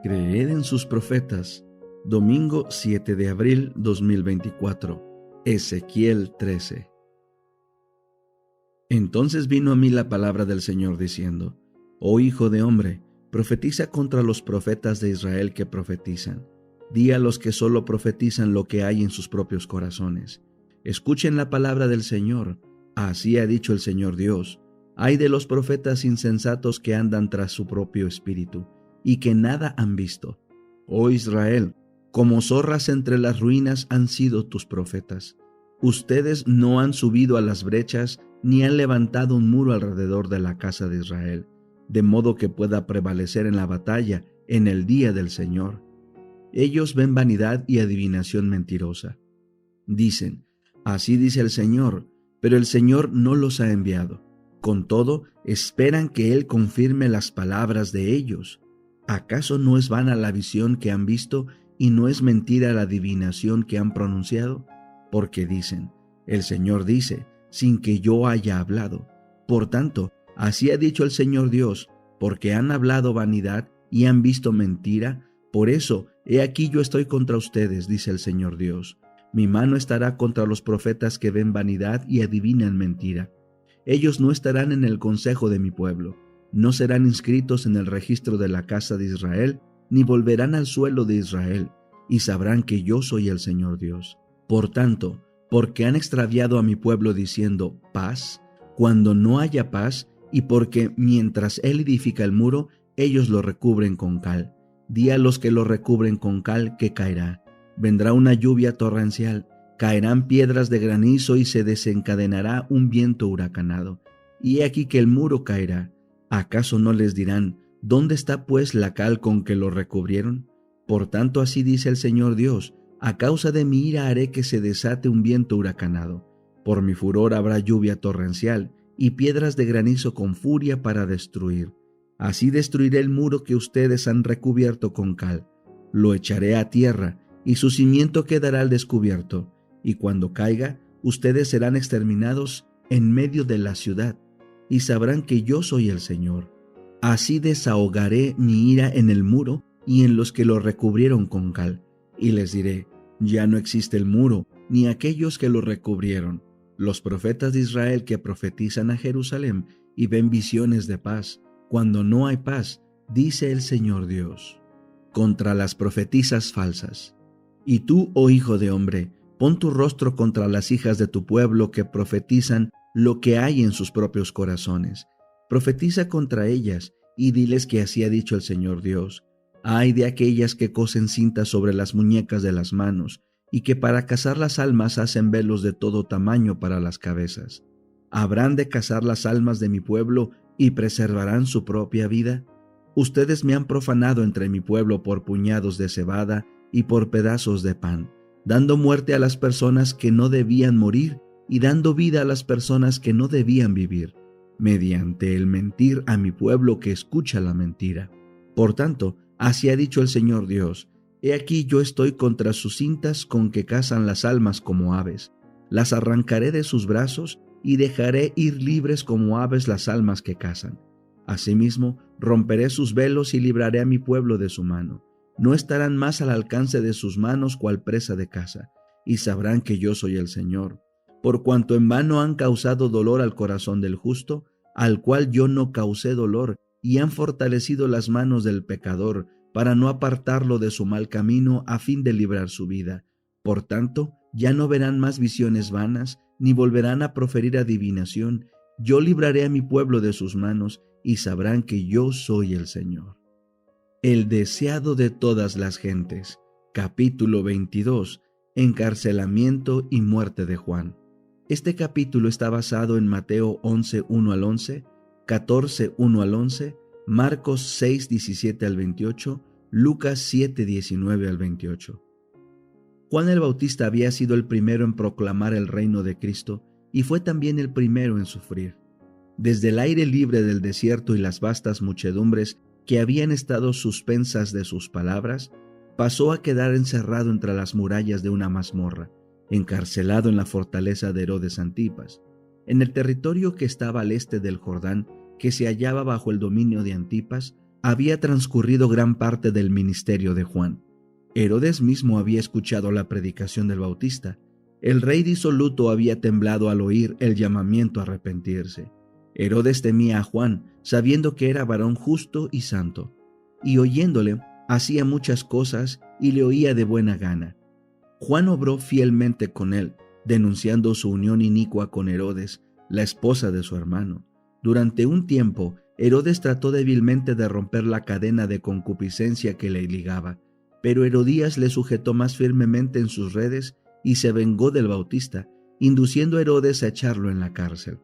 Creed en sus profetas. Domingo 7 de abril 2024. Ezequiel 13. Entonces vino a mí la palabra del Señor diciendo: Oh hijo de hombre, profetiza contra los profetas de Israel que profetizan. Di a los que solo profetizan lo que hay en sus propios corazones. Escuchen la palabra del Señor. Así ha dicho el Señor Dios: Ay de los profetas insensatos que andan tras su propio espíritu y que nada han visto. Oh Israel, como zorras entre las ruinas han sido tus profetas. Ustedes no han subido a las brechas ni han levantado un muro alrededor de la casa de Israel, de modo que pueda prevalecer en la batalla en el día del Señor. Ellos ven vanidad y adivinación mentirosa. Dicen: Así dice el Señor, pero el Señor no los ha enviado. Con todo, esperan que Él confirme las palabras de ellos. ¿Acaso no es vana la visión que han visto y no es mentira la adivinación que han pronunciado? Porque dicen: El Señor dice, sin que yo haya hablado. Por tanto, así ha dicho el Señor Dios: porque han hablado vanidad y han visto mentira, por eso, he aquí yo estoy contra ustedes, dice el Señor Dios. Mi mano estará contra los profetas que ven vanidad y adivinan mentira. Ellos no estarán en el consejo de mi pueblo, no serán inscritos en el registro de la casa de Israel, ni volverán al suelo de Israel, y sabrán que yo soy el Señor Dios. Por tanto, porque han extraviado a mi pueblo diciendo paz, cuando no haya paz, y porque mientras él edifica el muro, ellos lo recubren con cal. Di a los que lo recubren con cal que caerá. Vendrá una lluvia torrencial, caerán piedras de granizo y se desencadenará un viento huracanado. Y he aquí que el muro caerá. ¿Acaso no les dirán: ¿Dónde está pues la cal con que lo recubrieron? Por tanto, así dice el Señor Dios: a causa de mi ira haré que se desate un viento huracanado. Por mi furor habrá lluvia torrencial y piedras de granizo con furia para destruir. Así destruiré el muro que ustedes han recubierto con cal. Lo echaré a tierra y su cimiento quedará al descubierto. Y cuando caiga, ustedes serán exterminados en medio de la ciudad, y sabrán que yo soy el Señor. Así desahogaré mi ira en el muro y en los que lo recubrieron con cal, y les diré: ya no existe el muro, ni aquellos que lo recubrieron. Los profetas de Israel que profetizan a Jerusalén y ven visiones de paz, cuando no hay paz, dice el Señor Dios. Contra las profetisas falsas. Y tú, oh hijo de hombre, pon tu rostro contra las hijas de tu pueblo que profetizan lo que hay en sus propios corazones. Profetiza contra ellas y diles que así ha dicho el Señor Dios: Ay de aquellas que cosen cintas sobre las muñecas de las manos y que para cazar las almas hacen velos de todo tamaño para las cabezas. ¿Habrán de cazar las almas de mi pueblo y preservarán su propia vida? Ustedes me han profanado entre mi pueblo por puñados de cebada y por pedazos de pan, dando muerte a las personas que no debían morir y dando vida a las personas que no debían vivir, mediante el mentir a mi pueblo que escucha la mentira. Por tanto, así ha dicho el Señor Dios: He aquí yo estoy contra sus cintas con que cazan las almas como aves. Las arrancaré de sus brazos y dejaré ir libres como aves las almas que cazan. Asimismo, romperé sus velos y libraré a mi pueblo de su mano. No estarán más al alcance de sus manos cual presa de caza, y sabrán que yo soy el Señor. Por cuanto en vano han causado dolor al corazón del justo, al cual yo no causé dolor, y han fortalecido las manos del pecador, para no apartarlo de su mal camino a fin de librar su vida. Por tanto, ya no verán más visiones vanas, ni volverán a proferir adivinación. Yo libraré a mi pueblo de sus manos, y sabrán que yo soy el Señor. El deseado de todas las gentes. Capítulo 22. Encarcelamiento y muerte de Juan. Este capítulo está basado en Mateo 11, 1 al 11, 14, 1 al 11, Marcos 6, 17 al 28, Lucas 7, 19 al 28. Juan el Bautista había sido el primero en proclamar el reino de Cristo y fue también el primero en sufrir. Desde el aire libre del desierto y las vastas muchedumbres que habían estado suspensas de sus palabras, pasó a quedar encerrado entre las murallas de una mazmorra, encarcelado en la fortaleza de Herodes Antipas, en el territorio que estaba al este del Jordán, que se hallaba bajo el dominio de Antipas. había transcurrido gran parte del ministerio de Juan. Herodes mismo había escuchado la predicación del Bautista. El rey disoluto había temblado al oír el llamamiento a arrepentirse. Herodes temía a Juan, sabiendo que era varón justo y santo, y oyéndole, hacía muchas cosas y le oía de buena gana. Juan obró fielmente con él, denunciando su unión inicua con Herodes, la esposa de su hermano. Durante un tiempo, Herodes trató débilmente de romper la cadena de concupiscencia que le ligaba, pero Herodías le sujetó más firmemente en sus redes y se vengó del Bautista, induciendo a Herodes a echarlo en la cárcel.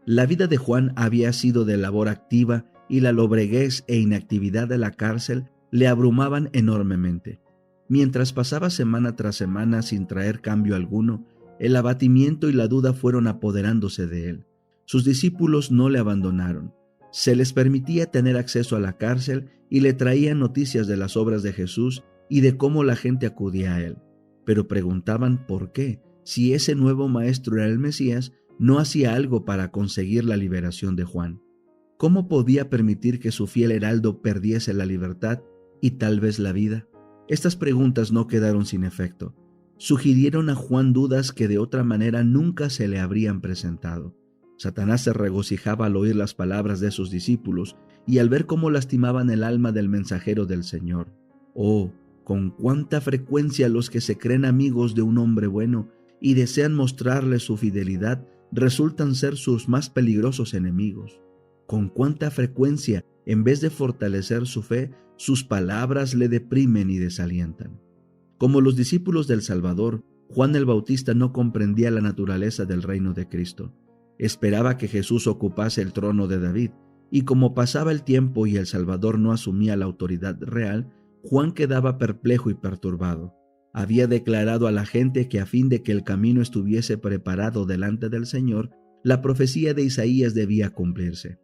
La vida de Juan había sido de labor activa y la lobreguez e inactividad de la cárcel le abrumaban enormemente. Mientras pasaba semana tras semana sin traer cambio alguno, el abatimiento y la duda fueron apoderándose de él. Sus discípulos no le abandonaron. Se les permitía tener acceso a la cárcel y le traían noticias de las obras de Jesús y de cómo la gente acudía a él. Pero preguntaban por qué, si ese nuevo maestro era el Mesías, no hacía algo para conseguir la liberación de Juan. ¿Cómo podía permitir que su fiel heraldo perdiese la libertad y tal vez la vida? Estas preguntas no quedaron sin efecto. Sugirieron a Juan dudas que de otra manera nunca se le habrían presentado. Satanás se regocijaba al oír las palabras de sus discípulos y al ver cómo lastimaban el alma del mensajero del Señor. Oh, con cuánta frecuencia los que se creen amigos de un hombre bueno y desean mostrarle su fidelidad resultan ser sus más peligrosos enemigos. Con cuánta frecuencia, en vez de fortalecer su fe, sus palabras le deprimen y desalientan. Como los discípulos del Salvador, Juan el Bautista no comprendía la naturaleza del reino de Cristo. Esperaba que Jesús ocupase el trono de David, y como pasaba el tiempo y el Salvador no asumía la autoridad real, Juan quedaba perplejo y perturbado. Había declarado a la gente que a fin de que el camino estuviese preparado delante del Señor, la profecía de Isaías debía cumplirse.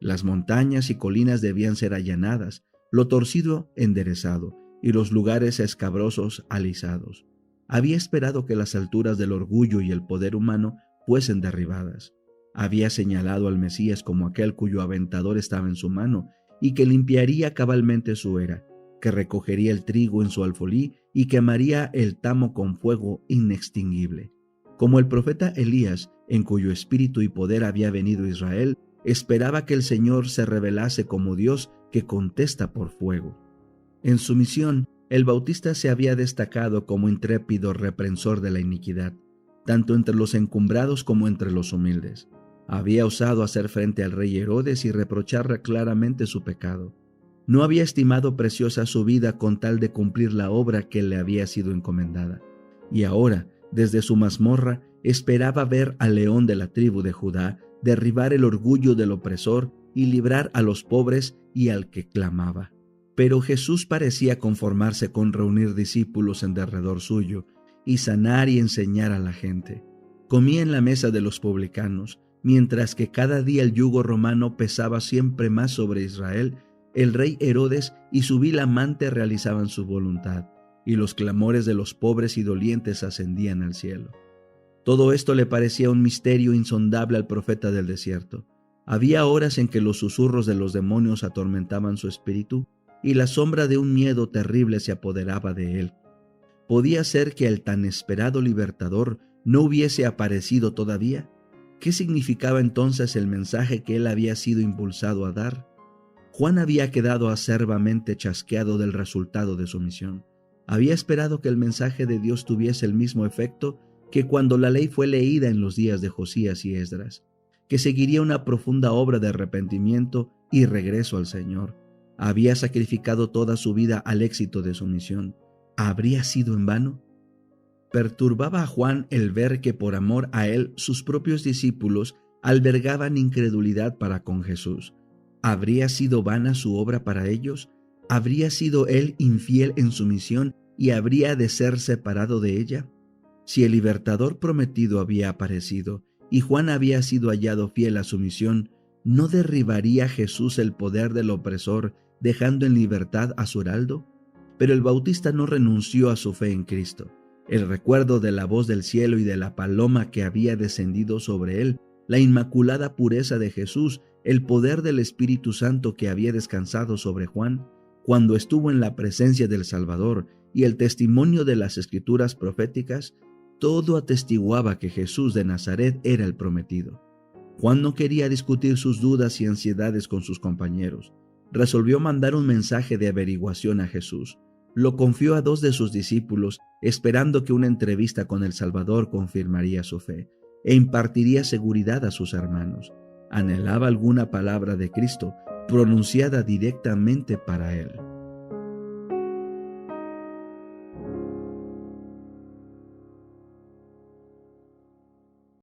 Las montañas y colinas debían ser allanadas, lo torcido enderezado y los lugares escabrosos alisados. Había esperado que las alturas del orgullo y el poder humano fuesen derribadas. Había señalado al Mesías como aquel cuyo aventador estaba en su mano y que limpiaría cabalmente su era, que recogería el trigo en su alfolí y quemaría el tamo con fuego inextinguible. Como el profeta Elías, en cuyo espíritu y poder había venido Israel, esperaba que el Señor se revelase como Dios que contesta por fuego. En su misión, el Bautista se había destacado como intrépido reprensor de la iniquidad, tanto entre los encumbrados como entre los humildes. Había osado hacer frente al rey Herodes y reprocharle claramente su pecado. No había estimado preciosa su vida con tal de cumplir la obra que le había sido encomendada. Y ahora, desde su mazmorra, esperaba ver al león de la tribu de Judá derribar el orgullo del opresor y librar a los pobres y al que clamaba. Pero Jesús parecía conformarse con reunir discípulos en derredor suyo y sanar y enseñar a la gente. Comía en la mesa de los publicanos, mientras que cada día el yugo romano pesaba siempre más sobre Israel. El rey Herodes y su vil amante realizaban su voluntad, y los clamores de los pobres y dolientes ascendían al cielo. Todo esto le parecía un misterio insondable al profeta del desierto. Había horas en que los susurros de los demonios atormentaban su espíritu y la sombra de un miedo terrible se apoderaba de él. ¿Podía ser que el tan esperado libertador no hubiese aparecido todavía? ¿Qué significaba entonces el mensaje que él había sido impulsado a dar? Juan había quedado acerbamente chasqueado del resultado de su misión. Había esperado que el mensaje de Dios tuviese el mismo efecto que cuando la ley fue leída en los días de Josías y Esdras, que seguiría una profunda obra de arrepentimiento y regreso al Señor. Había sacrificado toda su vida al éxito de su misión. ¿Habría sido en vano? Perturbaba a Juan el ver que por amor a él sus propios discípulos albergaban incredulidad para con Jesús. ¿Habría sido vana su obra para ellos? ¿Habría sido él infiel en su misión y habría de ser separado de ella? Si el libertador prometido había aparecido y Juan había sido hallado fiel a su misión, ¿no derribaría Jesús el poder del opresor dejando en libertad a su heraldo? Pero el Bautista no renunció a su fe en Cristo. El recuerdo de la voz del cielo y de la paloma que había descendido sobre él, la inmaculada pureza de Jesús el poder del Espíritu Santo que había descansado sobre Juan cuando estuvo en la presencia del Salvador y el testimonio de las Escrituras proféticas, todo atestiguaba que Jesús de Nazaret era el prometido. Juan no quería discutir sus dudas y ansiedades con sus compañeros. Resolvió mandar un mensaje de averiguación a Jesús. Lo confió a 2 de sus discípulos, esperando que una entrevista con el Salvador confirmaría su fe e impartiría seguridad a sus hermanos. Anhelaba alguna palabra de Cristo pronunciada directamente para él.